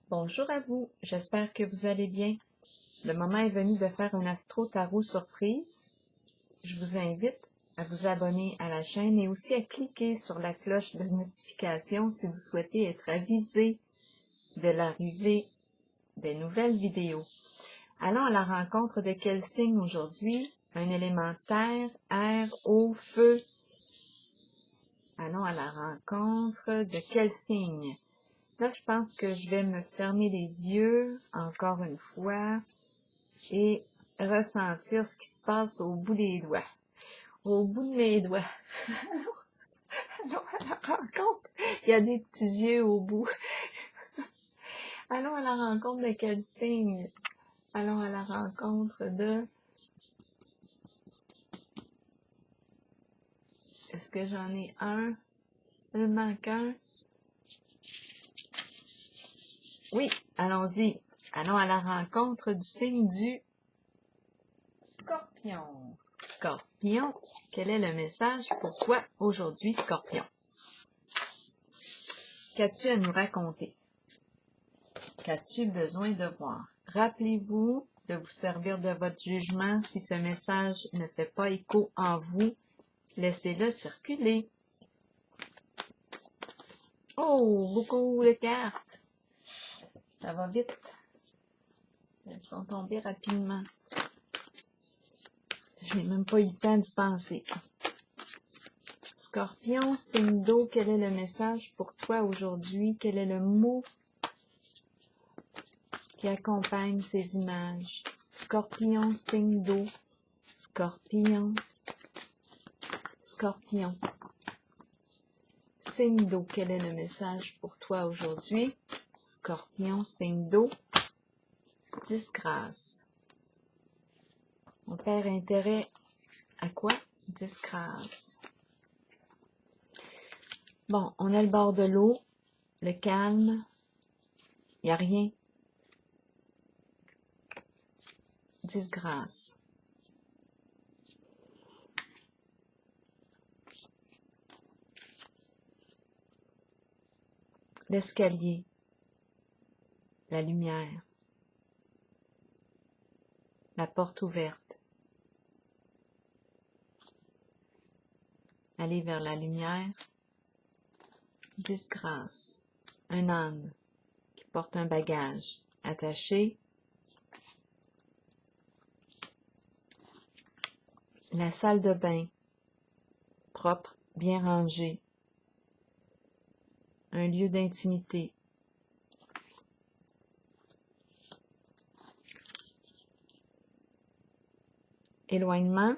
Bonjour à vous, j'espère que vous allez bien. Le moment est venu de faire un astro-tarot surprise. Je vous invite à vous abonner à la chaîne et aussi à cliquer sur la cloche de notification si vous souhaitez être avisé de l'arrivée des nouvelles vidéos. Allons à la rencontre de quel signe aujourd'hui? Un élément terre, air, eau, feu. Allons à la rencontre de quel signe? Là, je pense que je vais me fermer les yeux, encore une fois, et ressentir ce qui se passe au bout des doigts. Au bout de mes doigts. Allons à la rencontre. Il y a des petits yeux au bout. Allons à la rencontre de quel signe? Allons à la rencontre de... Est-ce que j'en ai un? Il me manque un? Oui, allons-y. Allons à la rencontre du signe du Scorpion. Scorpion, quel est le message pour toi aujourd'hui, Scorpion? Qu'as-tu à nous raconter? Qu'as-tu besoin de voir? Rappelez-vous de vous servir de votre jugement. Si ce message ne fait pas écho en vous, laissez-le circuler. Oh, beaucoup de cartes. Ça va vite. Elles sont tombées rapidement. Je n'ai même pas eu le temps d'y penser. Scorpion, signe d'eau, quel est le message pour toi aujourd'hui? Quel est le mot qui accompagne ces images? Scorpion, signe d'eau. Scorpion. Scorpion. Signe d'eau, quel est le message pour toi aujourd'hui? Scorpion, signe d'eau. Disgrâce. On perd intérêt à quoi? Disgrâce. Bon, on a le bord de l'eau, le calme, il n'y a rien. Disgrâce. L'escalier, la lumière, la porte ouverte. Aller vers la lumière. Disgrâce. Un âne qui porte un bagage attaché. La salle de bain, propre, bien rangée. Un lieu d'intimité. Éloignement,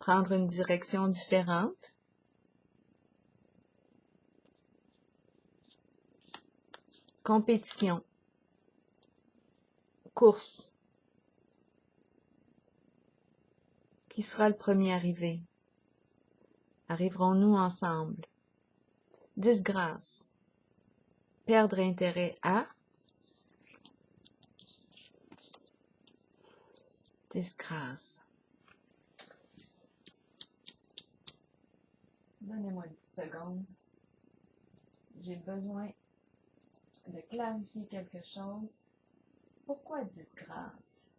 prendre une direction différente. Compétition. Course. Qui sera le premier arrivé? Arriverons-nous ensemble? Disgrâce. Perdre intérêt à. Disgrâce. Donnez-moi une petite seconde. J'ai besoin de clarifier quelque chose. Pourquoi disgrâce?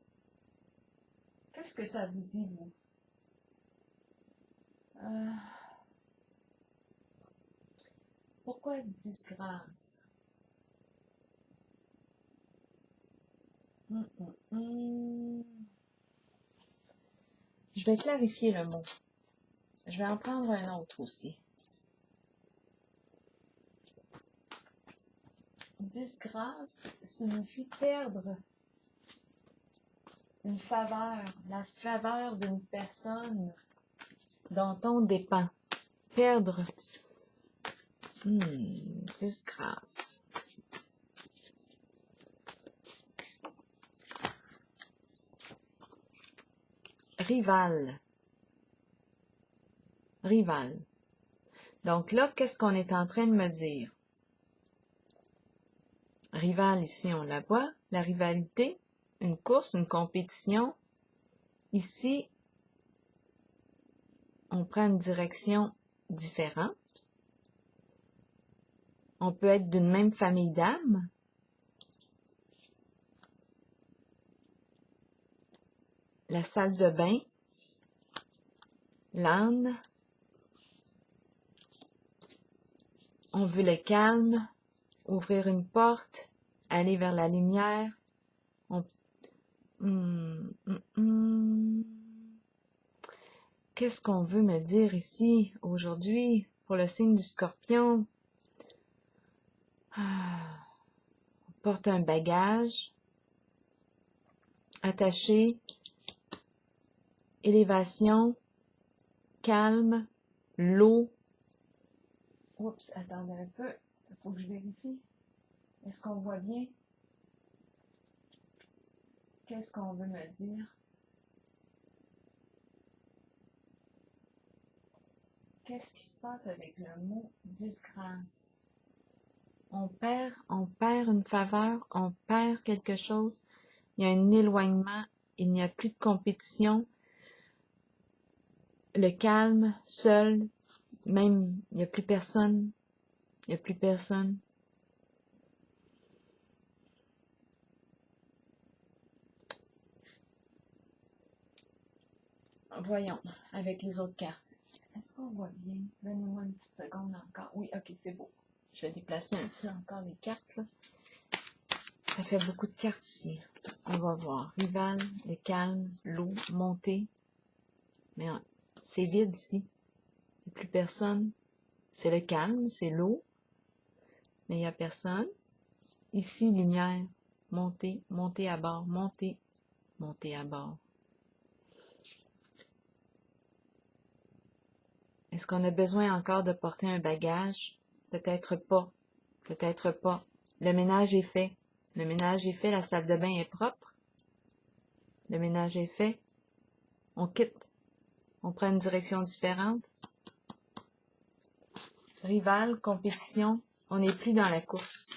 Qu'est-ce que ça vous dit, vous? Pourquoi disgrâce? Je vais clarifier le mot. Je vais en prendre un autre aussi. Disgrâce signifie perdre une faveur, la faveur d'une personne dont on dépend. Perdre. Disgrâce. Rival. Rival. Donc là, qu'est-ce qu'on est en train de me dire? Rival, ici, on la voit. La rivalité, une course, une compétition. Ici, on prend une direction différente. On peut être d'une même famille d'âmes. la salle de bain, l'âne. On veut le calme, ouvrir une porte, aller vers la lumière. Qu'est-ce qu'on veut me dire ici, aujourd'hui, pour le signe du Scorpion? On porte un bagage, attaché, élévation, calme, l'eau. Oups, attendez un peu, il faut que je vérifie. Est-ce qu'on voit bien? Qu'est-ce qu'on veut me dire? Qu'est-ce qui se passe avec le mot disgrâce? On perd une faveur, on perd quelque chose. Il y a un éloignement, il n'y a plus de compétition. Le calme, seul, même, il n'y a plus personne. Il n'y a plus personne. Voyons, avec les autres cartes. Est-ce qu'on voit bien? Donnez-moi une petite seconde encore. Oui, ok, c'est beau. Je vais déplacer un peu encore les cartes, là. Ça fait beaucoup de cartes ici. On va voir. Rival, le calme, l'eau, montée. Mais c'est vide ici. Il n'y a plus personne. C'est le calme, c'est l'eau. Mais il n'y a personne. Ici, lumière. Montée, montée à bord, montée, montée à bord. Est-ce qu'on a besoin encore de porter un bagage? Peut-être pas. Peut-être pas. Le ménage est fait. Le ménage est fait, la salle de bain est propre. Le ménage est fait. On quitte. On prend une direction différente. Rival, compétition, on n'est plus dans la course.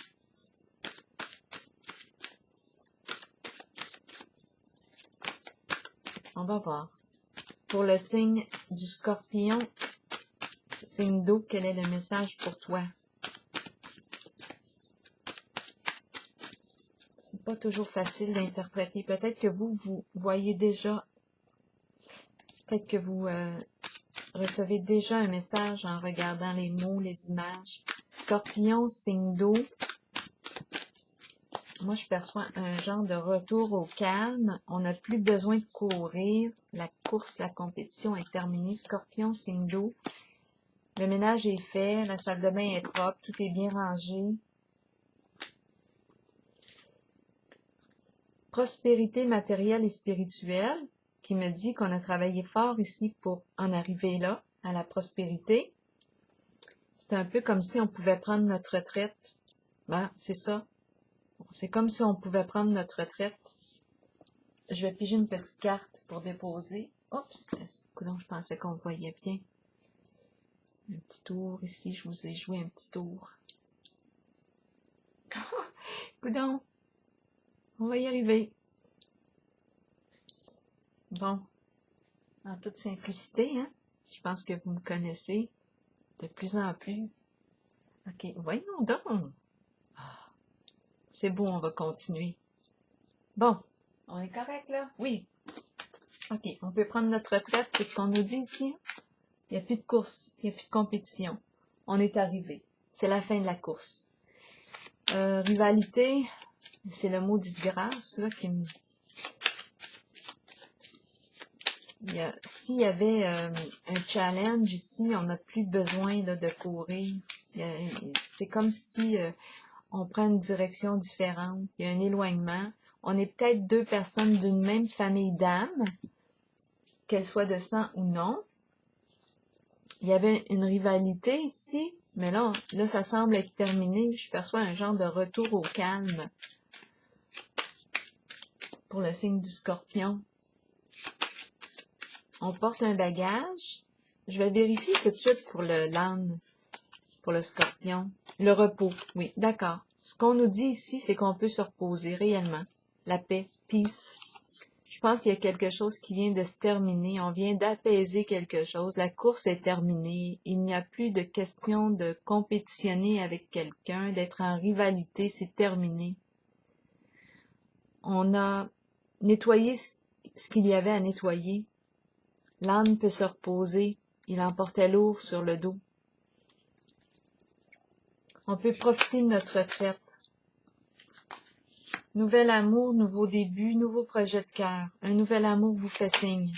On va voir. Pour le signe du Scorpion, signe d'eau, quel est le message pour toi? C'est pas toujours facile d'interpréter. Peut-être que vous voyez déjà, peut-être que vous recevez déjà un message en regardant les mots, les images. Scorpion, signe d'eau. Moi, je perçois un genre de retour au calme. On n'a plus besoin de courir. La course, la compétition est terminée. Scorpion, signe d'eau. Le ménage est fait. La salle de bain est propre. Tout est bien rangé. Prospérité matérielle et spirituelle, qui me dit qu'on a travaillé fort ici pour en arriver là, à la prospérité. C'est un peu comme si on pouvait prendre notre retraite. Ben, c'est ça. C'est comme si on pouvait prendre notre retraite. Je vais piger une petite carte pour déposer. Oups, coudonc, je pensais qu'on voyait bien. Un petit tour ici, je vous ai joué un petit tour. Coudonc, on va y arriver. Bon, en toute simplicité, hein? Je pense que vous me connaissez de plus en plus. Ok, voyons donc. C'est beau, on va continuer. Bon, on est correct là? Oui. Ok, on peut prendre notre retraite, c'est ce qu'on nous dit ici. Il n'y a plus de course, il n'y a plus de compétition. On est arrivé. C'est la fin de la course. Rivalité, c'est le mot disgrâce là, qui me... S'il y avait un challenge ici, on n'a plus besoin là, de courir. C'est comme si on prend une direction différente. Il y a un éloignement. On est peut-être deux personnes d'une même famille d'âmes, qu'elles soient de sang ou non. Il y avait une rivalité ici, mais là, ça semble être terminé. Je perçois un genre de retour au calme pour le signe du Scorpion. On porte un bagage. Je vais vérifier tout de suite pour l'âne, pour le Scorpion. Le repos, oui, d'accord. Ce qu'on nous dit ici, c'est qu'on peut se reposer réellement. La paix, peace. Je pense qu'il y a quelque chose qui vient de se terminer. On vient d'apaiser quelque chose. La course est terminée. Il n'y a plus de question de compétitionner avec quelqu'un, d'être en rivalité. C'est terminé. On a nettoyé ce qu'il y avait à nettoyer. L'âne peut se reposer, il emportait lourd sur le dos. On peut profiter de notre retraite. Nouvel amour, nouveau début, nouveau projet de cœur. Un nouvel amour vous fait signe.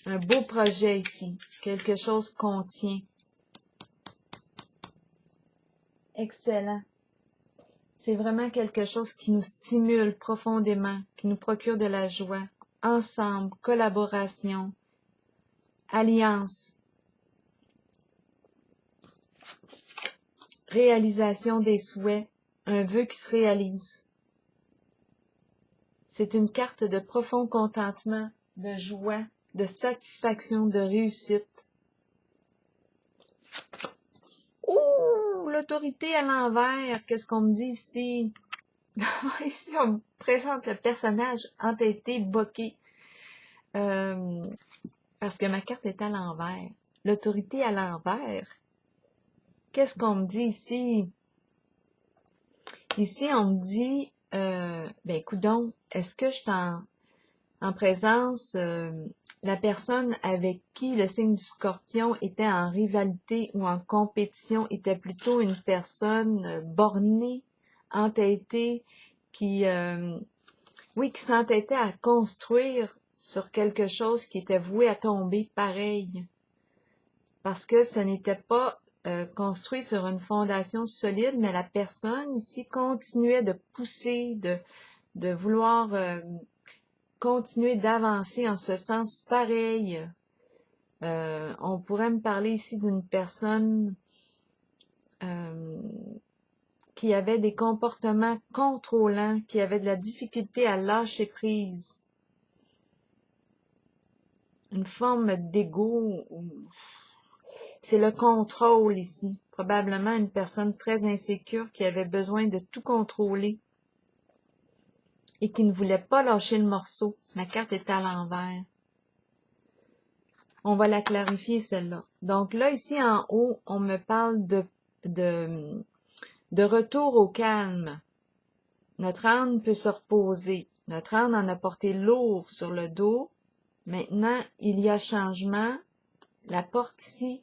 Un beau projet ici. Quelque chose qu'on tient. Excellent. C'est vraiment quelque chose qui nous stimule profondément, qui nous procure de la joie. Ensemble, collaboration, alliance, réalisation des souhaits, un vœu qui se réalise. C'est une carte de profond contentement, de joie, de satisfaction, de réussite. Ouh, l'autorité à l'envers, qu'est-ce qu'on me dit ici? Ici, on me présente le personnage entêté, boqué. Parce que ma carte est à l'envers. L'autorité à l'envers. Qu'est-ce qu'on me dit ici? Ici, on me dit, ben, coudonc, est-ce que je suis en présence, la personne avec qui le signe du Scorpion était en rivalité ou en compétition était plutôt une personne bornée, entêtée, qui s'entêtait à construire sur quelque chose qui était voué à tomber pareil. Parce que ce n'était pas construit sur une fondation solide, mais la personne ici continuait de pousser, de vouloir continuer d'avancer en ce sens pareil. On pourrait me parler ici d'une personne qui avait des comportements contrôlants, qui avait de la difficulté à lâcher prise. Une forme d'ego. C'est le contrôle ici. Probablement une personne très insécure qui avait besoin de tout contrôler et qui ne voulait pas lâcher le morceau. Ma carte est à l'envers. On va la clarifier, celle-là. Donc là, ici en haut, on me parle de retour au calme. Notre âne peut se reposer. Notre âne en a porté lourd sur le dos. Maintenant, il y a changement. La porte ici,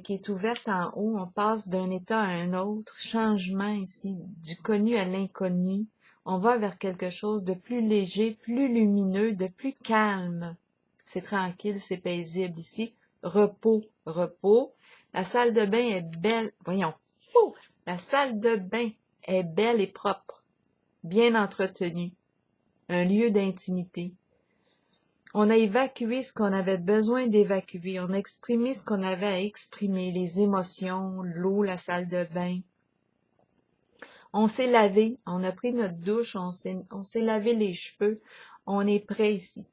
qui est ouverte en haut, on passe d'un état à un autre. Changement ici, du connu à l'inconnu. On va vers quelque chose de plus léger, plus lumineux, de plus calme. C'est tranquille, c'est paisible ici. Repos, repos. La salle de bain est belle. Voyons. Oh! La salle de bain est belle et propre, bien entretenue. Un lieu d'intimité. On a évacué ce qu'on avait besoin d'évacuer. On a exprimé ce qu'on avait à exprimer. Les émotions, l'eau, la salle de bain. On s'est lavé. On a pris notre douche. On s'est lavé les cheveux. On est prêt ici.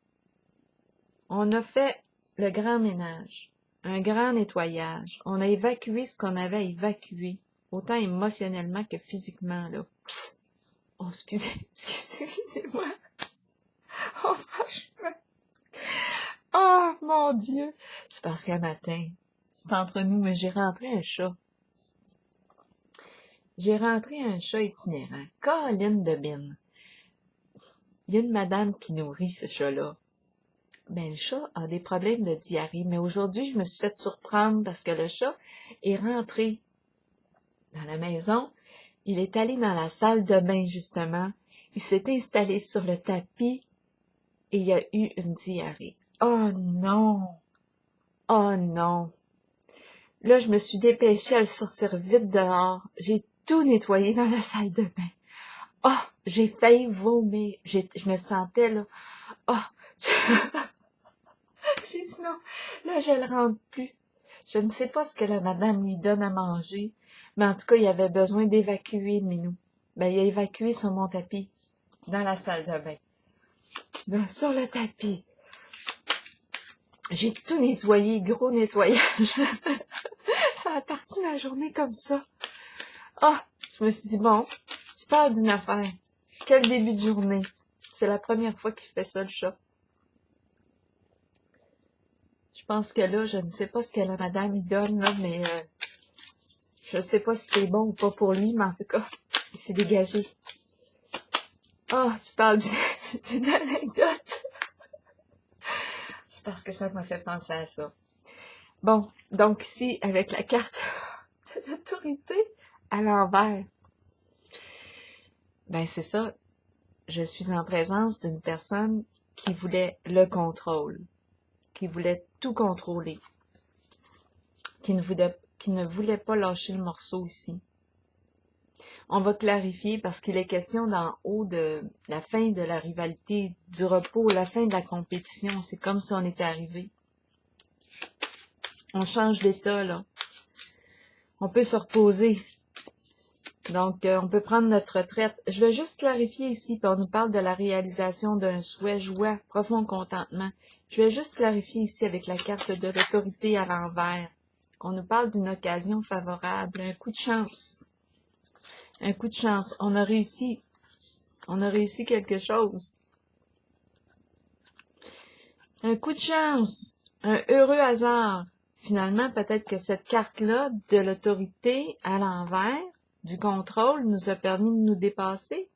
On a fait le grand ménage. Un grand nettoyage. On a évacué ce qu'on avait à évacuer. Autant émotionnellement que physiquement, là. Oh, excusez-moi. Oh, franchement. Oh, mon Dieu! C'est parce qu'un matin, c'est entre nous, mais j'ai rentré un chat. J'ai rentré un chat itinérant. Colline de Bine. Il y a une madame qui nourrit ce chat-là. Ben, le chat a des problèmes de diarrhée, mais aujourd'hui, je me suis fait surprendre parce que le chat est rentré dans la maison. Il est allé dans la salle de bain, justement. Il s'est installé sur le tapis et il y a eu une diarrhée. Oh non! Oh non! Là, je me suis dépêchée à le sortir vite dehors. J'ai tout nettoyé dans la salle de bain. Oh! J'ai failli vomir. Je me sentais, là... Oh! J'ai dit non. Là, je le rentre plus. Je ne sais pas ce que la madame lui donne à manger, mais en tout cas, il avait besoin d'évacuer le minou. Ben, il a évacué sur mon tapis, dans la salle de bain. Ben, sur le tapis. J'ai tout nettoyé, gros nettoyage. Ça a parti ma journée comme ça. Ah, je me suis dit, bon, tu parles d'une affaire. Quel début de journée. C'est la première fois qu'il fait ça, le chat. Je pense que là, je ne sais pas ce que la madame lui donne, là, mais je ne sais pas si c'est bon ou pas pour lui, mais en tout cas, il s'est dégagé. Ah, tu parles d'une anecdote. C'est parce que ça m'a fait penser à ça. Bon, donc ici, avec la carte de l'autorité à l'envers, ben c'est ça, je suis en présence d'une personne qui voulait le contrôle, qui voulait tout contrôler, qui ne voulait pas lâcher le morceau ici. On va clarifier parce qu'il est question d'en haut de la fin de la rivalité, du repos, la fin de la compétition. C'est comme si on était arrivé. On change d'état, là. On peut se reposer. Donc, on peut prendre notre retraite. Je vais juste clarifier ici, puis on nous parle de la réalisation d'un souhait, joie, profond contentement. Je vais juste clarifier ici avec la carte de l'autorité à l'envers. On nous parle d'une occasion favorable, un coup de chance. Un coup de chance. On a réussi quelque chose. Un coup de chance. Un heureux hasard. Finalement, peut-être que cette carte-là de l'autorité à l'envers, du contrôle, nous a permis de nous dépasser.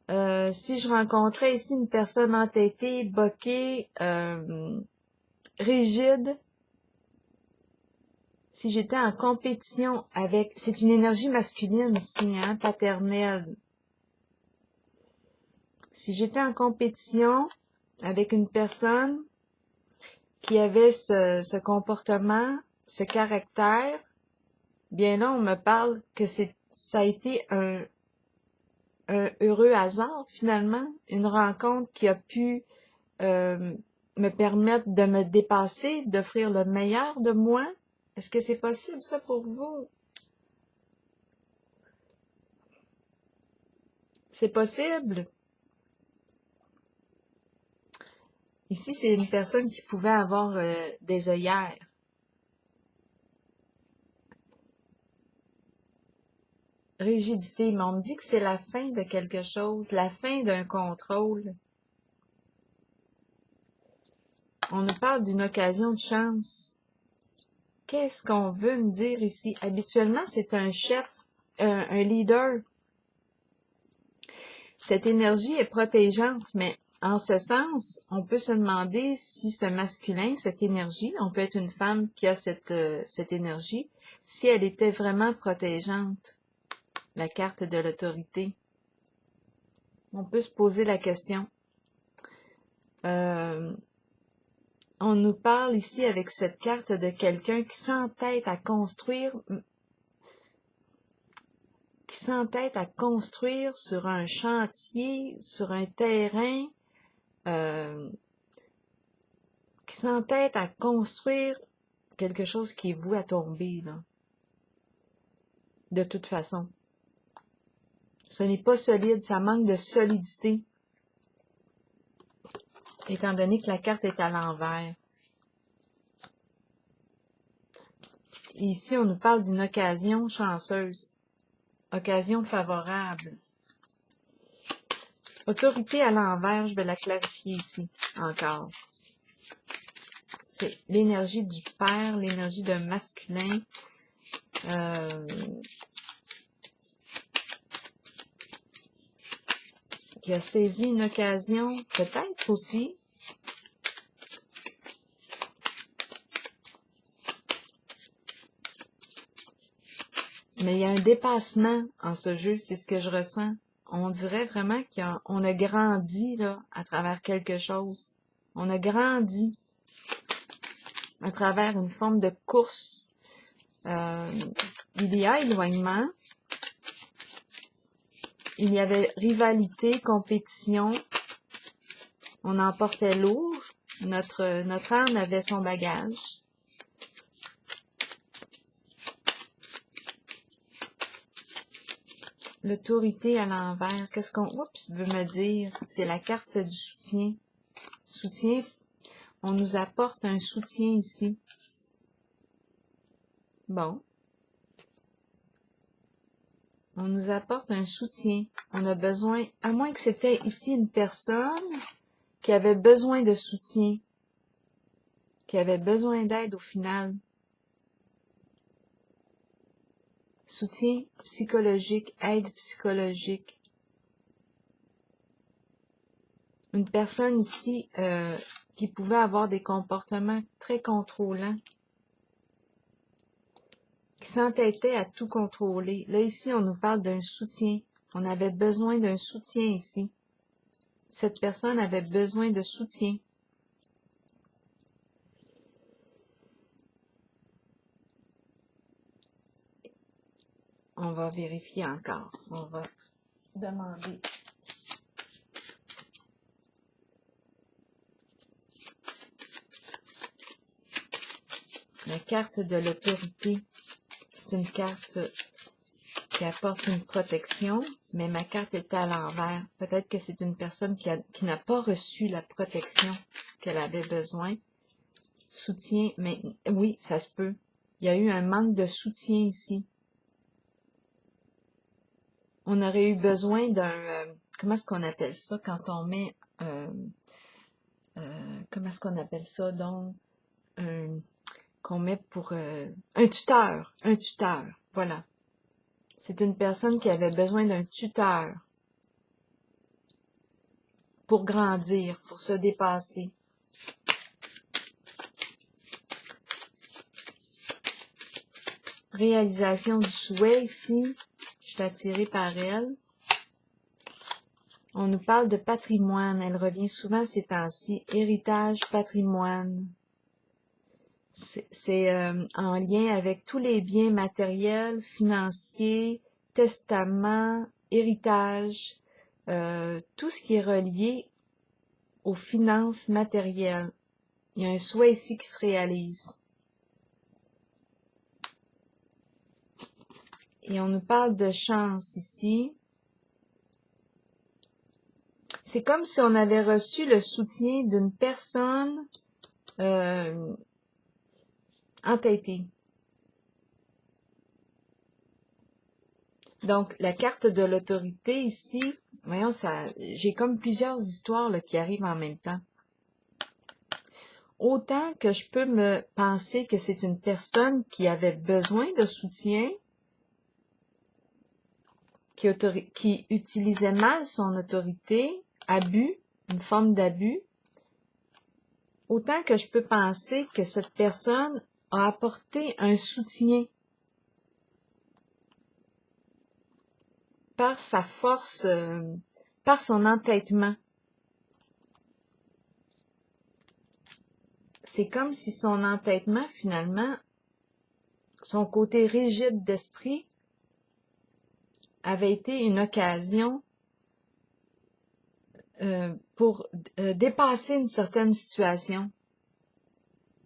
Si je rencontrais ici une personne entêtée, boquée, rigide, si j'étais en compétition avec... C'est une énergie masculine ici, hein, paternelle. Si j'étais en compétition avec une personne qui avait ce comportement, ce caractère, bien là, on me parle que ça a été un heureux hasard, finalement, une rencontre qui a pu me permettre de me dépasser, d'offrir le meilleur de moi. Est-ce que c'est possible, ça, pour vous? C'est possible. Ici, c'est une personne qui pouvait avoir des œillères. Rigidité, mais on me dit que c'est la fin de quelque chose, la fin d'un contrôle. On nous parle d'une occasion de chance. Qu'est-ce qu'on veut me dire ici? Habituellement, c'est un chef, un leader. Cette énergie est protégeante, mais en ce sens, on peut se demander si ce masculin, cette énergie, on peut être une femme qui a cette énergie, si elle était vraiment protégeante, la carte de l'autorité. On peut se poser la question. On nous parle ici avec cette carte de quelqu'un qui s'entête à construire sur un chantier, sur un terrain, qui s'entête à construire quelque chose qui est voué à tomber, là. De toute façon. Ce n'est pas solide, ça manque de solidité. Étant donné que la carte est à l'envers. Ici, on nous parle d'une occasion chanceuse. Occasion favorable. Autorité à l'envers, je vais la clarifier ici, encore. C'est l'énergie du père, l'énergie d'un masculin. Qui a saisi une occasion, peut-être aussi. Mais il y a un dépassement en ce jeu, c'est ce que je ressens. On dirait vraiment qu'on a grandi là, à travers quelque chose. On a grandi à travers une forme de course. Il y a éloignement. Il y avait rivalité, compétition. On emportait lourd. Notre âme avait son bagage. L'autorité à l'envers. Qu'est-ce qu'on veut me dire? C'est la carte du soutien. Soutien. On nous apporte un soutien ici. Bon. On nous apporte un soutien. On a besoin, à moins que c'était ici une personne qui avait besoin de soutien, qui avait besoin d'aide au final. Soutien psychologique, aide psychologique. Une personne ici qui pouvait avoir des comportements très contrôlants, qui s'entêtait à tout contrôler. Là, ici, on nous parle d'un soutien. On avait besoin d'un soutien ici. Cette personne avait besoin de soutien. On va vérifier encore. On va demander. La carte de l'autorité, c'est une carte qui apporte une protection, mais ma carte est à l'envers. Peut-être que c'est une personne qui n'a pas reçu la protection qu'elle avait besoin. Soutien, mais oui, ça se peut. Il y a eu un manque de soutien ici. On aurait eu besoin d'un... comment est-ce qu'on appelle ça quand on met... comment est-ce qu'on appelle ça donc? Qu'on met pour... un tuteur. Un tuteur, voilà. C'est une personne qui avait besoin d'un tuteur pour grandir, pour se dépasser. Réalisation du souhait ici. Je suis attirée par elle. On nous parle de patrimoine. Elle revient souvent ces temps-ci. Héritage, patrimoine. C'est en lien avec tous les biens matériels, financiers, testaments, héritage, tout ce qui est relié aux finances matérielles. Il y a un souhait ici qui se réalise. Et on nous parle de chance ici. C'est comme si on avait reçu le soutien d'une personne entêtée. Donc, la carte de l'autorité ici, voyons, j'ai comme plusieurs histoires là, qui arrivent en même temps. Autant que je peux me penser que c'est une personne qui avait besoin de soutien, qui utilisait mal son autorité, abus, une forme d'abus, autant que je peux penser que cette personne a apporté un soutien par sa force, par son entêtement. C'est comme si son entêtement, finalement, son côté rigide d'esprit, avait été une occasion pour dépasser une certaine situation.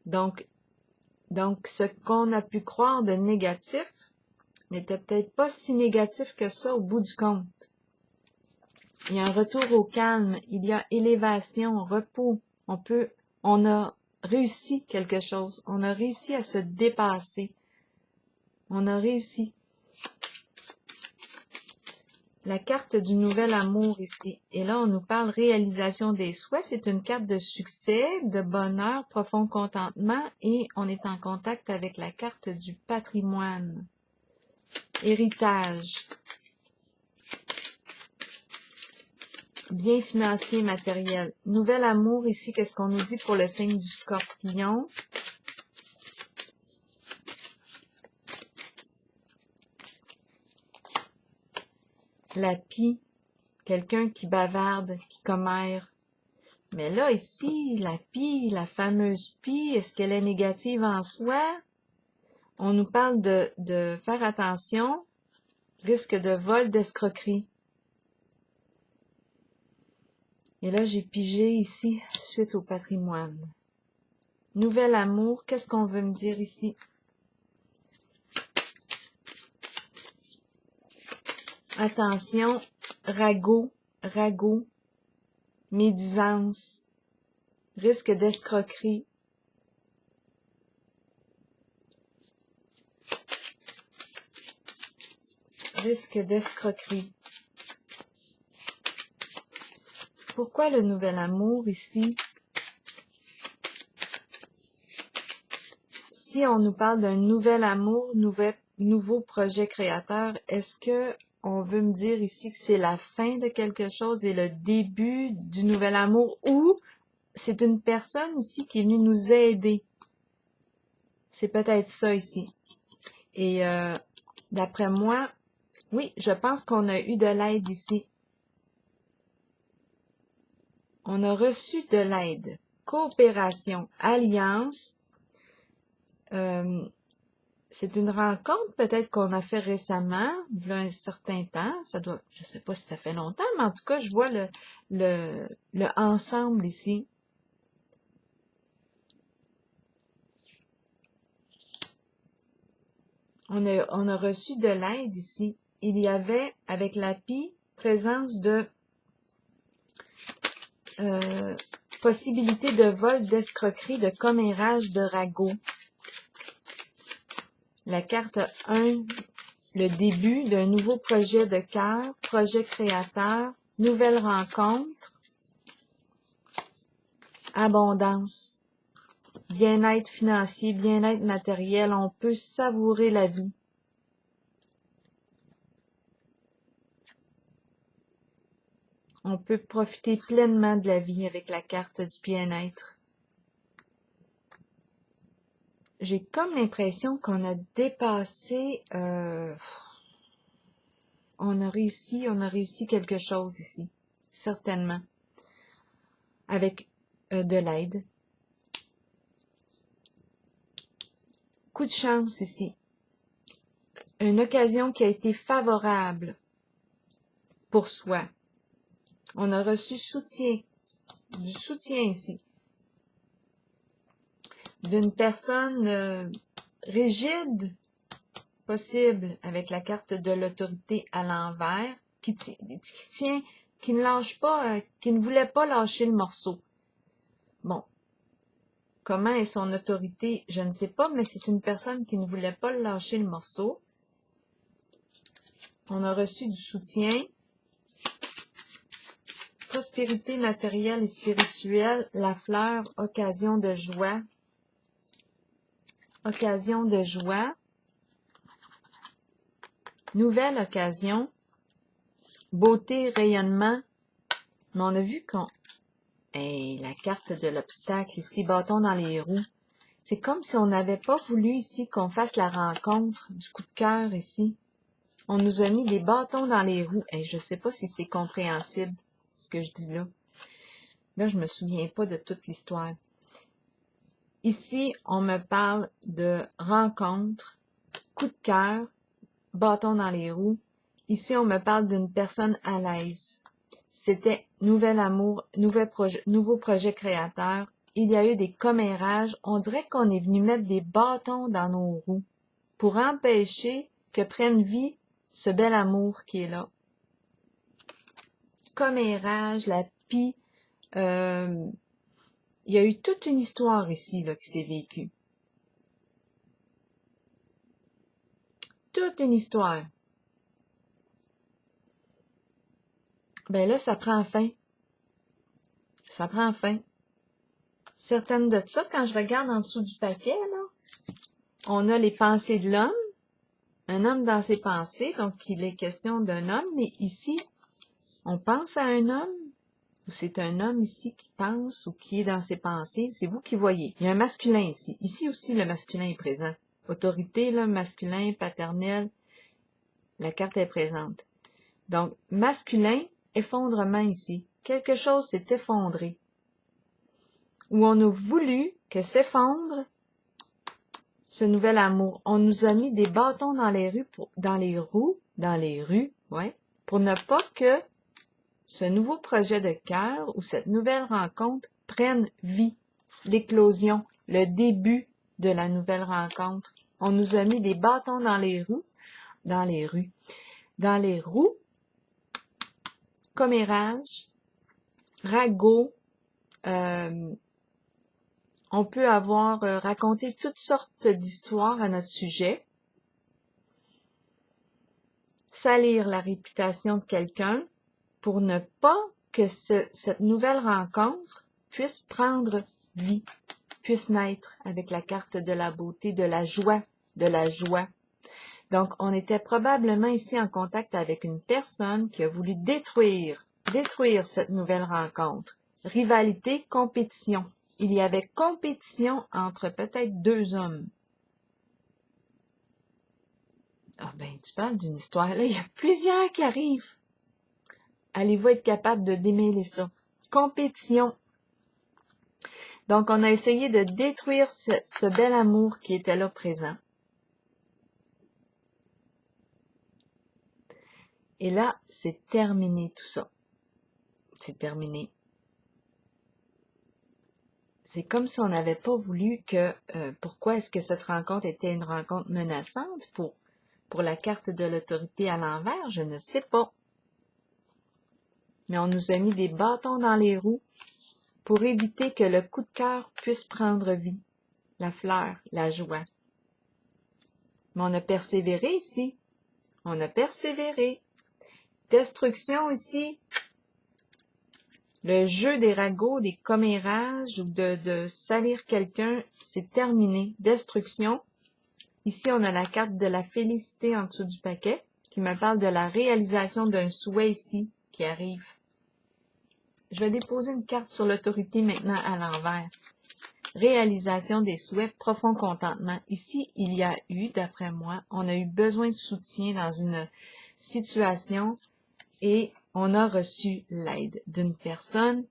Donc ce qu'on a pu croire de négatif n'était peut-être pas si négatif que ça au bout du compte. Il y a un retour au calme, il y a élévation, repos. On a réussi quelque chose. On a réussi à se dépasser. On a réussi. La carte du nouvel amour ici. Et là, on nous parle réalisation des souhaits. C'est une carte de succès, de bonheur, profond contentement. Et on est en contact avec la carte du patrimoine. Héritage. Bien financier, matériel. Nouvel amour ici, qu'est-ce qu'on nous dit pour le signe du Scorpion? La pie, quelqu'un qui bavarde, qui commère. Mais là, ici, la pie, la fameuse pie, est-ce qu'elle est négative en soi? On nous parle de faire attention, risque de vol, d'escroquerie. Et là, j'ai pigé ici, suite au patrimoine. Nouvel amour, qu'est-ce qu'on veut me dire ici? Attention, ragot, médisance, risque d'escroquerie. Risque d'escroquerie. Pourquoi le nouvel amour ici? Si on nous parle d'un nouvel amour, nouveau projet créateur, est-ce que on veut me dire ici que c'est la fin de quelque chose et le début du nouvel amour, ou c'est une personne ici qui est venue nous aider. C'est peut-être ça ici. Et d'après moi, oui, je pense qu'on a eu de l'aide ici. On a reçu de l'aide. Coopération, alliance. C'est une rencontre peut-être qu'on a fait récemment, il y a un certain temps. Ça doit, je sais pas si ça fait longtemps, mais en tout cas, je vois le ensemble ici. On a reçu de l'aide ici. Il y avait, avec la pie, présence de possibilité de vol, d'escroquerie, de commérage, de ragot. La carte 1, le début d'un nouveau projet de cœur, projet créateur, nouvelle rencontre, abondance, bien-être financier, bien-être matériel, on peut savourer la vie. On peut profiter pleinement de la vie avec la carte du bien-être. J'ai comme l'impression qu'on a dépassé, on a réussi quelque chose ici, certainement, avec de l'aide. Coup de chance ici. Une occasion qui a été favorable pour soi. On a reçu du soutien ici. D'une personne rigide, possible, avec la carte de l'autorité à l'envers, qui tient, qui ne lâche pas, qui ne voulait pas lâcher le morceau. Bon. Comment est son autorité? Je ne sais pas, mais c'est une personne qui ne voulait pas lâcher le morceau. On a reçu du soutien. Prospérité matérielle et spirituelle, la fleur, occasion de joie. Occasion de joie. Nouvelle occasion. Beauté, rayonnement. Mais on a vu qu'on... Hey, la carte de l'obstacle ici, bâton dans les roues. C'est comme si on n'avait pas voulu ici qu'on fasse la rencontre du coup de cœur ici. On nous a mis des bâtons dans les roues. Et je sais pas si c'est compréhensible, ce que je dis là. Là, je me souviens pas de toute l'histoire. Ici, on me parle de rencontre, coup de cœur, bâton dans les roues. Ici, on me parle d'une personne à l'aise. C'était nouvel amour, nouveau projet créateur. Il y a eu des commérages. On dirait qu'on est venu mettre des bâtons dans nos roues pour empêcher que prenne vie ce bel amour qui est là. Commérage, la pie. Il y a eu toute une histoire ici là, qui s'est vécue. Toute une histoire. Ben là, ça prend fin. Ça prend fin. Certaines de ça, quand je regarde en dessous du paquet, là, on a les pensées de l'homme. Un homme dans ses pensées, donc il est question d'un homme, mais ici, on pense à un homme, ou c'est un homme ici qui pense ou qui est dans ses pensées, c'est vous qui voyez. Il y a un masculin ici. Ici aussi, le masculin est présent. Autorité, là, masculin, paternel, la carte est présente. Donc, masculin, effondrement ici. Quelque chose s'est effondré. Où on a voulu que s'effondre ce nouvel amour. On nous a mis des bâtons dans les rues, ouais, pour ne pas que ce nouveau projet de cœur ou cette nouvelle rencontre prenne vie, l'éclosion, le début de la nouvelle rencontre. On nous a mis des bâtons dans les roues, commérage, ragot, on peut avoir raconté toutes sortes d'histoires à notre sujet, salir la réputation de quelqu'un pour ne pas que cette nouvelle rencontre puisse prendre vie, puisse naître avec la carte de la beauté, de la joie, Donc, on était probablement ici en contact avec une personne qui a voulu détruire cette nouvelle rencontre. Rivalité, compétition. Il y avait compétition entre peut-être deux hommes. Ah ben, tu parles d'une histoire. Là, il y a plusieurs qui arrivent. Allez-vous être capable de démêler ça? Compétition. Donc, on a essayé de détruire ce bel amour qui était là présent. Et là, c'est terminé tout ça. C'est terminé. C'est comme si on n'avait pas voulu que... pourquoi est-ce que cette rencontre était une rencontre menaçante pour la carte de l'autorité à l'envers? Je ne sais pas. Mais on nous a mis des bâtons dans les roues pour éviter que le coup de cœur puisse prendre vie, la fleur, la joie. Mais on a persévéré ici. On a persévéré. Destruction ici. Le jeu des ragots, des commérages ou de salir quelqu'un, c'est terminé. Destruction. Ici, on a la carte de la félicité en dessous du paquet qui me parle de la réalisation d'un souhait ici qui arrive. Je vais déposer une carte sur l'autorité maintenant à l'envers. Réalisation des souhaits, profond contentement. Ici, il y a eu, d'après moi, on a eu besoin de soutien dans une situation et on a reçu l'aide d'une personne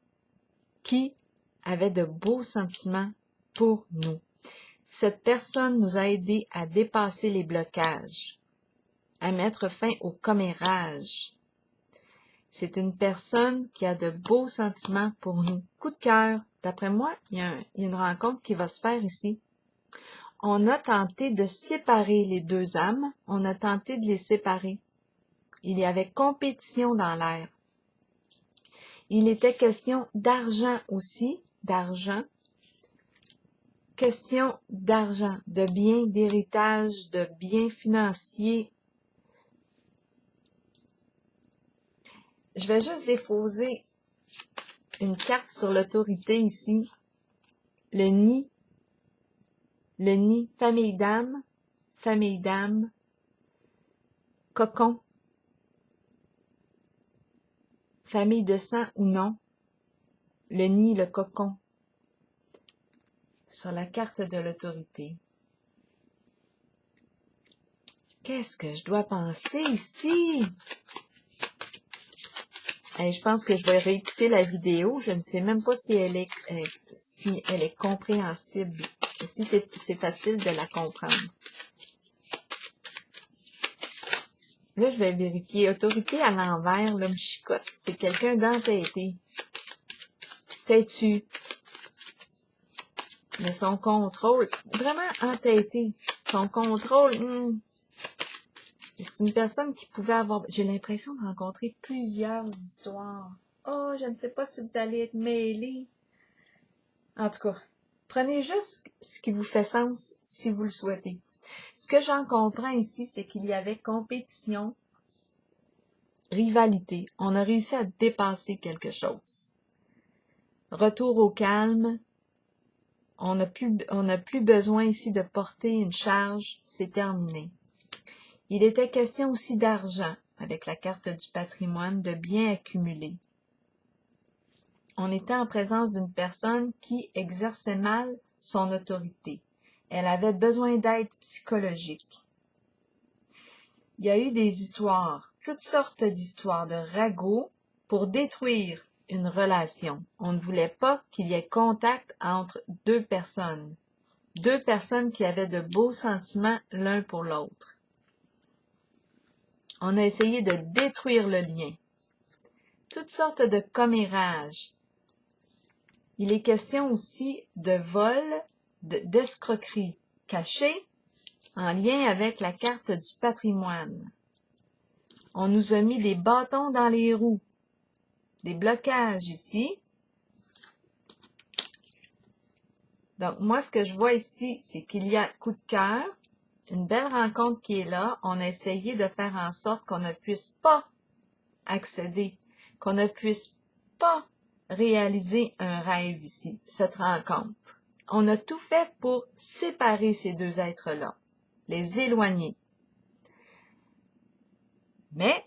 qui avait de beaux sentiments pour nous. Cette personne nous a aidés à dépasser les blocages, à mettre fin au commérage. C'est une personne qui a de beaux sentiments pour nous. Coup de cœur. D'après moi, il y a une rencontre qui va se faire ici. On a tenté de séparer les deux âmes. On a tenté de les séparer. Il y avait compétition dans l'air. Il était question d'argent aussi, d'argent. Question d'argent, de biens d'héritage, de biens financiers. Je vais juste déposer une carte sur l'autorité ici. Le nid, famille d'âme, cocon, famille de sang ou non, le nid, le cocon, sur la carte de l'autorité. Qu'est-ce que je dois penser ici? Hey, je pense que je vais réécouter la vidéo. Je ne sais même pas si elle est compréhensible, si c'est facile de la comprendre. Là, je vais vérifier. Autorité à l'envers, là, me chicote. C'est quelqu'un d'entêté. Têtu. Mais son contrôle, vraiment entêté. Son contrôle, c'est une personne qui pouvait avoir... J'ai l'impression de rencontrer plusieurs histoires. Oh, je ne sais pas si vous allez être mêlés. En tout cas, prenez juste ce qui vous fait sens si vous le souhaitez. Ce que j'en comprends ici, c'est qu'il y avait compétition, rivalité. On a réussi à dépasser quelque chose. Retour au calme. On n'a plus besoin ici de porter une charge. C'est terminé. Il était question aussi d'argent, avec la carte du patrimoine, de biens accumulés. On était en présence d'une personne qui exerçait mal son autorité. Elle avait besoin d'aide psychologique. Il y a eu des histoires, toutes sortes d'histoires de ragots pour détruire une relation. On ne voulait pas qu'il y ait contact entre deux personnes qui avaient de beaux sentiments l'un pour l'autre. On a essayé de détruire le lien. Toutes sortes de commérages. Il est question aussi de vol, d'escroquerie cachée en lien avec la carte du patrimoine. On nous a mis des bâtons dans les roues, des blocages ici. Donc, moi, ce que je vois ici, c'est qu'il y a coup de cœur, une belle rencontre qui est là. On a essayé de faire en sorte qu'on ne puisse pas accéder, qu'on ne puisse pas réaliser un rêve ici, cette rencontre. On a tout fait pour séparer ces deux êtres-là, les éloigner. Mais,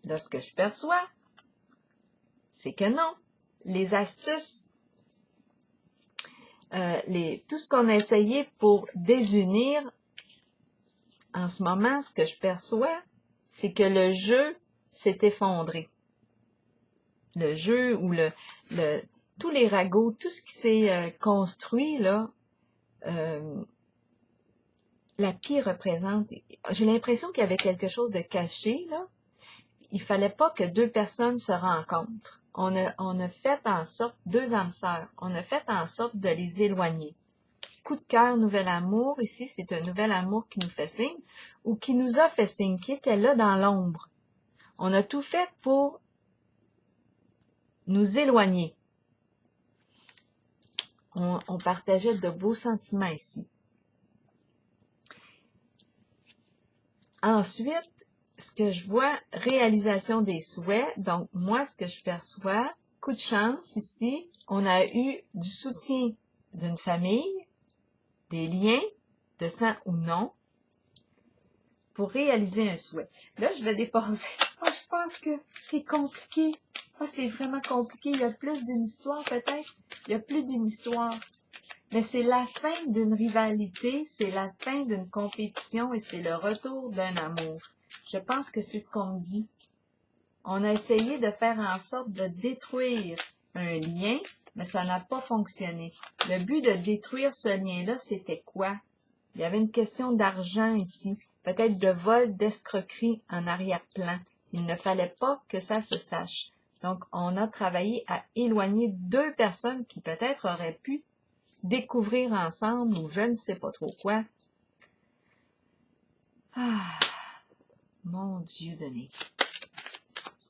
là, ce que je perçois, c'est que non. Les astuces, tout ce qu'on a essayé pour désunir, en ce moment, ce que je perçois, c'est que le jeu s'est effondré. Le jeu ou tous les ragots, tout ce qui s'est construit, là, la pie représente... J'ai l'impression qu'il y avait quelque chose de caché, là. Il fallait pas que deux personnes se rencontrent. On a fait en sorte, deux âmes sœurs, on a fait en sorte de les éloigner. Coup de cœur, nouvel amour, ici, c'est un nouvel amour qui nous fait signe, ou qui nous a fait signe, qui était là dans l'ombre. On a tout fait pour nous éloigner. On partageait de beaux sentiments ici. Ensuite, ce que je vois, réalisation des souhaits. Donc, moi, ce que je perçois, coup de chance ici, on a eu du soutien d'une famille, des liens, de sang ou non, pour réaliser un souhait. Là, je vais dépasser. Oh, je pense que c'est compliqué. Ah, c'est vraiment compliqué. Il y a plus d'une histoire, peut-être. Il y a plus d'une histoire. Mais c'est la fin d'une rivalité, c'est la fin d'une compétition et c'est le retour d'un amour. Je pense que c'est ce qu'on me dit. On a essayé de faire en sorte de détruire un lien, mais ça n'a pas fonctionné. Le but de détruire ce lien-là, c'était quoi? Il y avait une question d'argent ici, peut-être de vol, d'escroquerie en arrière-plan. Il ne fallait pas que ça se sache. Donc, on a travaillé à éloigner deux personnes qui peut-être auraient pu découvrir ensemble ou je ne sais pas trop quoi. Ah, mon Dieu donné.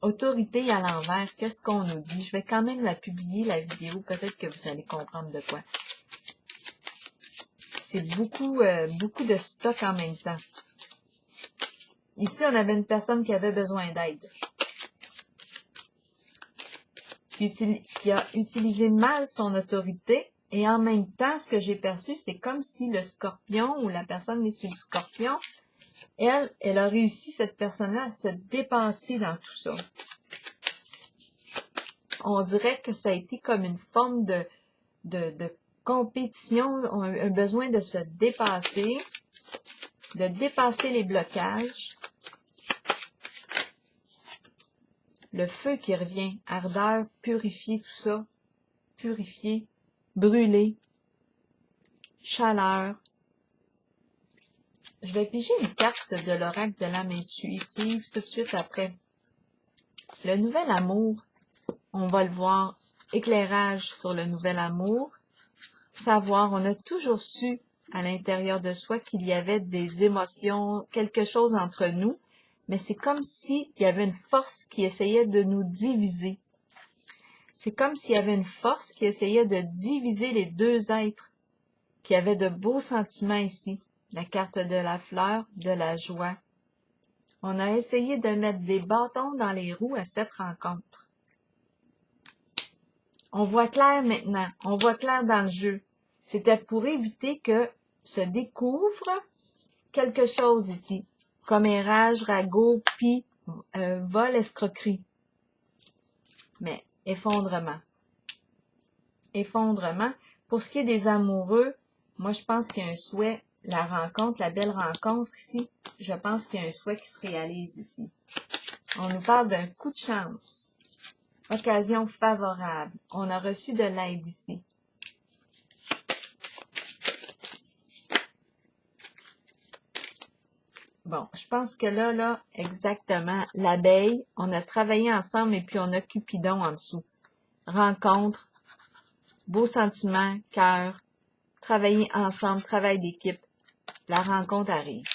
Autorité à l'envers, qu'est-ce qu'on nous dit? Je vais quand même la publier, la vidéo, peut-être que vous allez comprendre de quoi. C'est beaucoup de stock en même temps. Ici, on avait une personne qui avait besoin d'aide. Qui a utilisé mal son autorité. Et en même temps, ce que j'ai perçu, c'est comme si le scorpion ou la personne issue du scorpion, elle a réussi, cette personne-là, à se dépasser dans tout ça. On dirait que ça a été comme une forme de compétition, un besoin de se dépasser, de dépasser les blocages. Le feu qui revient, ardeur, purifier tout ça, purifier, brûler, chaleur. Je vais piger une carte de l'oracle de l'âme intuitive tout de suite après. Le nouvel amour, on va le voir, éclairage sur le nouvel amour, savoir, on a toujours su à l'intérieur de soi qu'il y avait des émotions, quelque chose entre nous, mais c'est comme s'il y avait une force qui essayait de nous diviser. C'est comme s'il y avait une force qui essayait de diviser les deux êtres, qui avaient de beaux sentiments ici. La carte de la fleur, de la joie. On a essayé de mettre des bâtons dans les roues à cette rencontre. On voit clair maintenant, on voit clair dans le jeu. C'était pour éviter que se découvre quelque chose ici. Commérage, ragot, pis, vol, escroquerie. Mais effondrement. Effondrement. Pour ce qui est des amoureux, moi je pense qu'il y a un souhait, la rencontre, la belle rencontre ici, je pense qu'il y a un souhait qui se réalise ici. On nous parle d'un coup de chance. Occasion favorable. On a reçu de l'aide ici. Bon, je pense que là, exactement, l'abeille, on a travaillé ensemble et puis on a Cupidon en dessous. Rencontre, beaux sentiments, cœur, travailler ensemble, travail d'équipe. La rencontre arrive.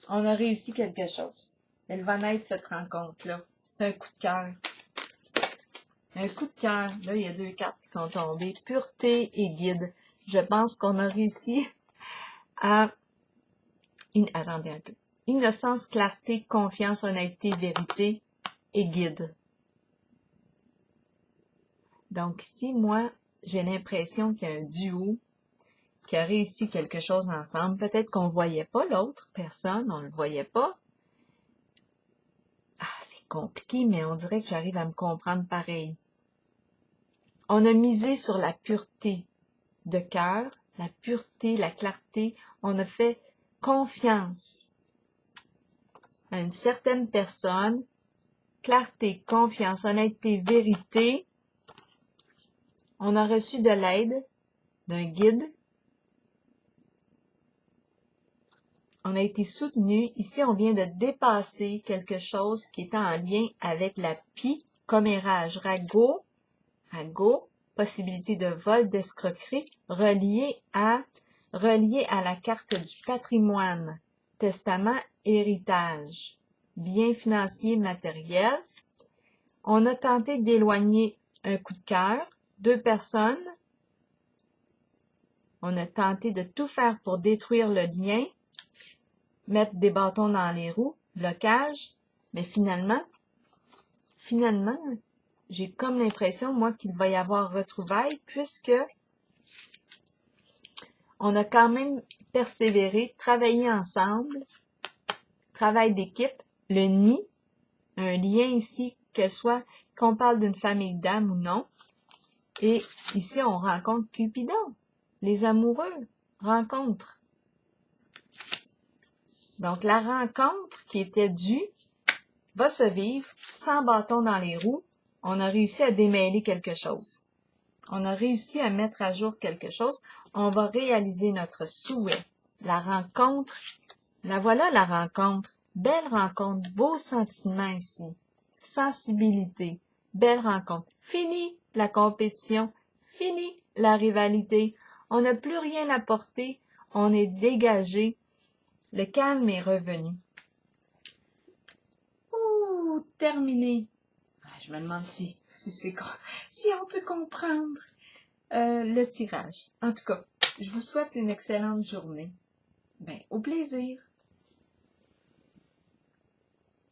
On a réussi quelque chose. Elle va naître cette rencontre-là. C'est un coup de cœur. Un coup de cœur. Là, il y a deux cartes qui sont tombées. Pureté et guide. Je pense qu'on a réussi à... Attendez un peu. Innocence, clarté, confiance, honnêteté, vérité et guide. Donc ici, moi, j'ai l'impression qu'il y a un duo qui a réussi quelque chose ensemble. Peut-être qu'on ne voyait pas l'autre personne, on ne le voyait pas. c'est compliqué, mais on dirait que j'arrive à me comprendre pareil. On a misé sur la pureté de cœur, la pureté, la clarté. On a fait confiance à une certaine personne. Clarté, confiance, honnêteté, vérité. On a reçu de l'aide d'un guide. On a été soutenu. Ici, on vient de dépasser quelque chose qui est en lien avec la pie, commérage, ragot, possibilité de vol, d'escroquerie, relié à la carte du patrimoine, testament, héritage, biens financiers, matériels. On a tenté d'éloigner un coup de cœur, 2 personnes. On a tenté de tout faire pour détruire le lien, mettre des bâtons dans les roues, blocage, mais finalement, j'ai comme l'impression, moi, qu'il va y avoir retrouvailles puisque on a quand même persévéré, travaillé ensemble, travail d'équipe, le nid, un lien ici, qu'on parle d'une famille d'âmes ou non. Et ici, on rencontre Cupidon, les amoureux, rencontre. Donc, la rencontre qui était due va se vivre sans bâton dans les roues. On a réussi à démêler quelque chose. On a réussi à mettre à jour quelque chose. On va réaliser notre souhait. La rencontre, la voilà la rencontre. Belle rencontre, beau sentiment ici. Sensibilité, belle rencontre. Fini la compétition, fini la rivalité. On n'a plus rien à porter, on est dégagé. Le calme est revenu. Ouh, terminé. Je me demande si on peut comprendre le tirage. En tout cas, je vous souhaite une excellente journée. Au plaisir.